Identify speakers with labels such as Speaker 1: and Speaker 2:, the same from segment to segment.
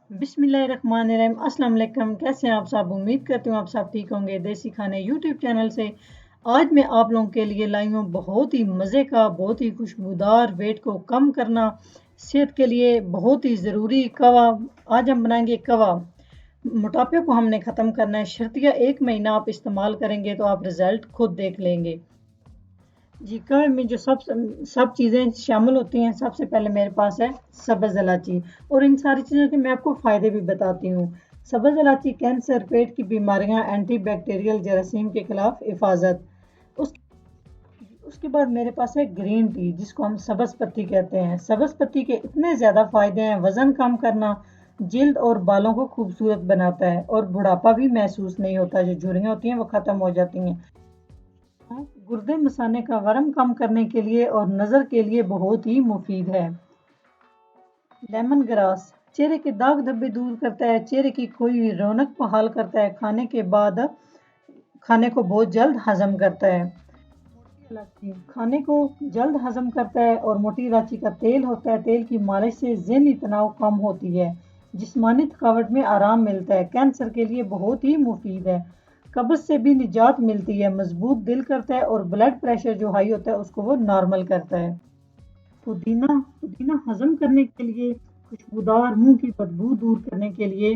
Speaker 1: बिस्मिल्लाहिर्रहमानिर्रहीम। अस्सलाम वालेकुम। कैसे हैं आप सब? उम्मीद करती हूँ आप सब ठीक होंगे। देसी खाने यूट्यूब चैनल से आज मैं आप लोगों के लिए लाई हूँ बहुत ही मज़े का, बहुत ही खुशबूदार, वेट को कम करना, सेहत के लिए बहुत ही ज़रूरी कबाब। आज हम बनाएंगे कबाब। मोटापे को हमने ख़त्म करना है। शर्तिया 1 महीना आप इस्तेमाल करेंगे तो आप रिज़ल्ट खुद देख लेंगे। जी, कबाब में जो सब चीज़ें शामिल होती हैं, सबसे पहले मेरे पास है सब्ज़ इलायची। और इन सारी चीज़ों के मैं आपको फ़ायदे भी बताती हूँ। सब्ज़ इलायची कैंसर, पेट की बीमारियाँ, एंटी बैक्टीरियल जरासीम के खिलाफ हिफाजत। उस उसके बाद मेरे पास है ग्रीन टी, जिसको हम सब्ज़ पत्ती कहते हैं। सब्ज़ पत्ती के इतने ज़्यादा फ़ायदे हैं। वज़न कम करना, जिल्द और बालों को खूबसूरत बनाता है और बुढ़ापा भी महसूस नहीं होता। जो झुर्रियाँ होती हैं वो ख़त्म हो जाती हैं। गुर्दे मसाने का वरम कम करने के लिए और नज़र के लिए बहुत ही मुफीद है। लेमन ग्रास चेहरे के दाग धब्बे दूर करता है, चेहरे की खोई हुई रौनक बहाल करता है, खाने के बाद खाने को बहुत जल्द हजम करता है। मोटी इलायची खाने को जल्द हजम करता है और मोटी इलायची का तेल होता है, तेल की मालिश से ज़हनी तनाव कम होती है, जिस्मानी थकावट में आराम मिलता है, कैंसर के लिए बहुत ही मुफीद है, कब्ज से भी निजात मिलती है, मजबूत दिल करता है और ब्लड प्रेशर जो हाई होता है उसको वो नॉर्मल करता है। पुदीना पुदीना हजम करने के लिए, खुशबूदार, मुंह की बदबू दूर करने के लिए।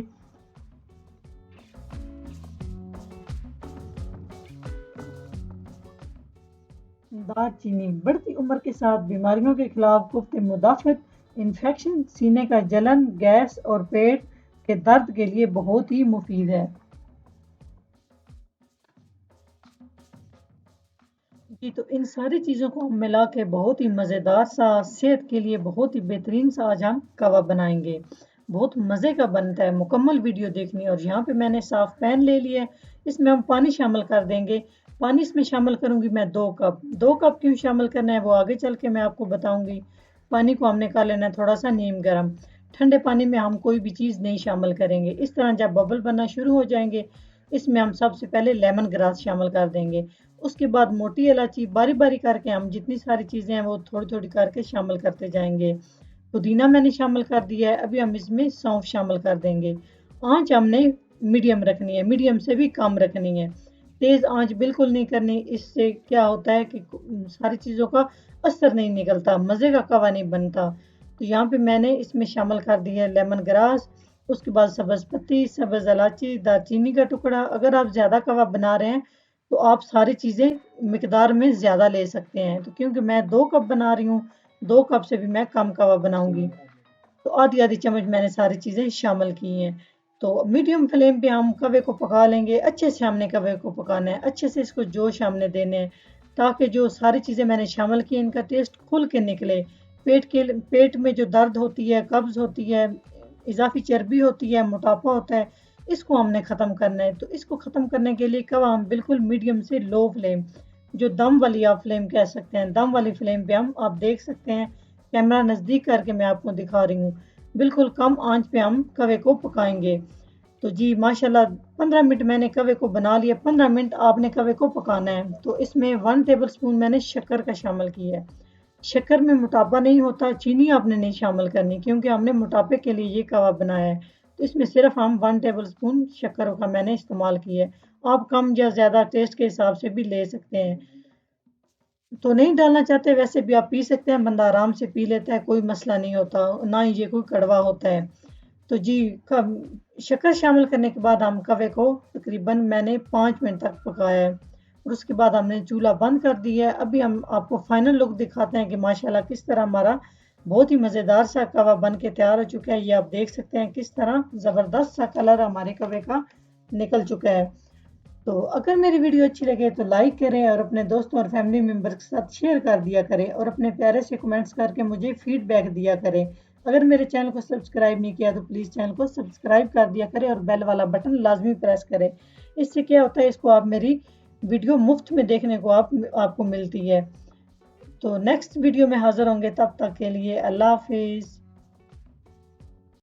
Speaker 1: दालचीनी बढ़ती उम्र के साथ बीमारियों के खिलाफ पुख्त मुदाफ़त, इन्फेक्शन, सीने का जलन, गैस और पेट के दर्द के लिए बहुत ही मुफीद है। जी, तो इन सारी चीज़ों को हम मिला के बहुत ही मज़ेदार सा, सेहत के लिए बहुत ही बेहतरीन सा आज हम कबाब बनाएंगे। बहुत मज़े का बनता है। मुकम्मल वीडियो देखनी है। और यहाँ पे मैंने साफ पैन ले लिया है। इसमें हम पानी शामिल कर देंगे। पानी इसमें शामिल करूंगी मैं 2 कप। 2 कप क्यों शामिल करना है वो आगे चल के मैं आपको बताऊंगी। पानी को हमने कर लेना है थोड़ा सा नीम गर्म। ठंडे पानी में हम कोई भी चीज़ नहीं शामिल करेंगे। इस तरह जब बबल बनना शुरू हो जाएंगे, इसमें हम सबसे पहले लेमन ग्रास शामिल कर देंगे। उसके बाद मोटी इलायची बारी बारी करके हम जितनी सारी चीज़ें हैं वो थोड़ी थोड़ी करके शामिल करते जाएंगे। पुदीना मैंने शामिल कर दिया है। अभी हम इसमें सौंफ शामिल कर देंगे। आंच हमने मीडियम रखनी है, मीडियम से भी कम रखनी है। तेज़ आंच बिल्कुल नहीं करनी। इससे क्या होता है कि सारी चीज़ों का असर नहीं निकलता, मज़े का कवा नहीं बनता। तो यहाँ पे मैंने इसमें शामिल कर दिया है लेमन ग्रास। उसके बाद सब्ज़ पत्ती, सब्ज़ इलायची, दालचीनी का टुकड़ा। अगर आप ज़्यादा कबाब बना रहे हैं तो आप सारी चीज़ें मिकदार में ज़्यादा ले सकते हैं। तो क्योंकि मैं 2 कप बना रही हूँ, 2 कप से भी मैं कम कबाब बनाऊंगी। तो आधी आधी चम्मच मैंने सारी चीज़ें शामिल की हैं। तो मीडियम फ्लेम पे हम कवे को पका लेंगे। अच्छे से हमने कवे को पकाना है, अच्छे से इसको जोश हमने देने हैं, ताकि जो सारी चीज़ें मैंने शामिल की इनका टेस्ट खुल के निकले। पेट में जो दर्द होती है, कब्ज़ होती है, इजाफी चर्बी होती है, मोटापा होता है, इसको हमने ख़त्म करना है। तो इसको ख़त्म करने के लिए कब हम बिल्कुल मीडियम से लो फ्लेम, जो दम वाली आप फ्लेम कह सकते हैं, दम वाली फ्लेम पे हम आप देख सकते हैं। कैमरा नज़दीक करके मैं आपको दिखा रही हूँ। बिल्कुल कम आंच पे हम कवे को पकाएंगे। तो जी माशाल्लाह 15 मिनट मैंने कवे को बना लिया। 15 मिनट आपने कवे को पकाना है। तो इसमें 1 टेबल स्पून मैंने शक्कर का शामिल किया है। शक्कर में मोटापा नहीं होता। चीनी आपने नहीं शामिल करनी, क्योंकि हमने मोटापे के लिए ये कबाब बनाया है। तो इसमें सिर्फ हम 1 टेबल स्पून शक्कर का मैंने इस्तेमाल किया है। आप कम या ज़्यादा टेस्ट के हिसाब से भी ले सकते हैं। तो नहीं डालना चाहते वैसे भी आप पी सकते हैं। बंदा आराम से पी लेता है, कोई मसला नहीं होता, ना ही ये कोई कड़वा होता है। तो जी, शक्कर शामिल करने के बाद हम कवे को तकरीबन मैंने 5 मिनट तक पकाया है। और उसके बाद हमने चूल्हा बंद कर दिया है। अभी हम आपको फाइनल लुक दिखाते हैं कि माशाल्लाह किस तरह हमारा बहुत ही मज़ेदार सा कबाब बन के तैयार हो चुका है। ये आप देख सकते हैं किस तरह ज़बरदस्त सा कलर हमारे कवे का निकल चुका है। तो अगर मेरी वीडियो अच्छी लगे तो लाइक करें और अपने दोस्तों और फैमिली मेम्बर के साथ शेयर कर दिया करें और अपने प्यारे से कमेंट्स करके मुझे फीडबैक दिया करें। अगर मेरे चैनल को सब्सक्राइब नहीं किया तो प्लीज़ चैनल को सब्सक्राइब कर दिया करें और बेल वाला बटन लाजमी प्रेस करें। इससे क्या होता है, इसको आप मेरी वीडियो मुफ्त में देखने को आपको मिलती है। तो नेक्स्ट वीडियो में हाजिर होंगे, तब तक के लिए अल्लाह हाफिज़।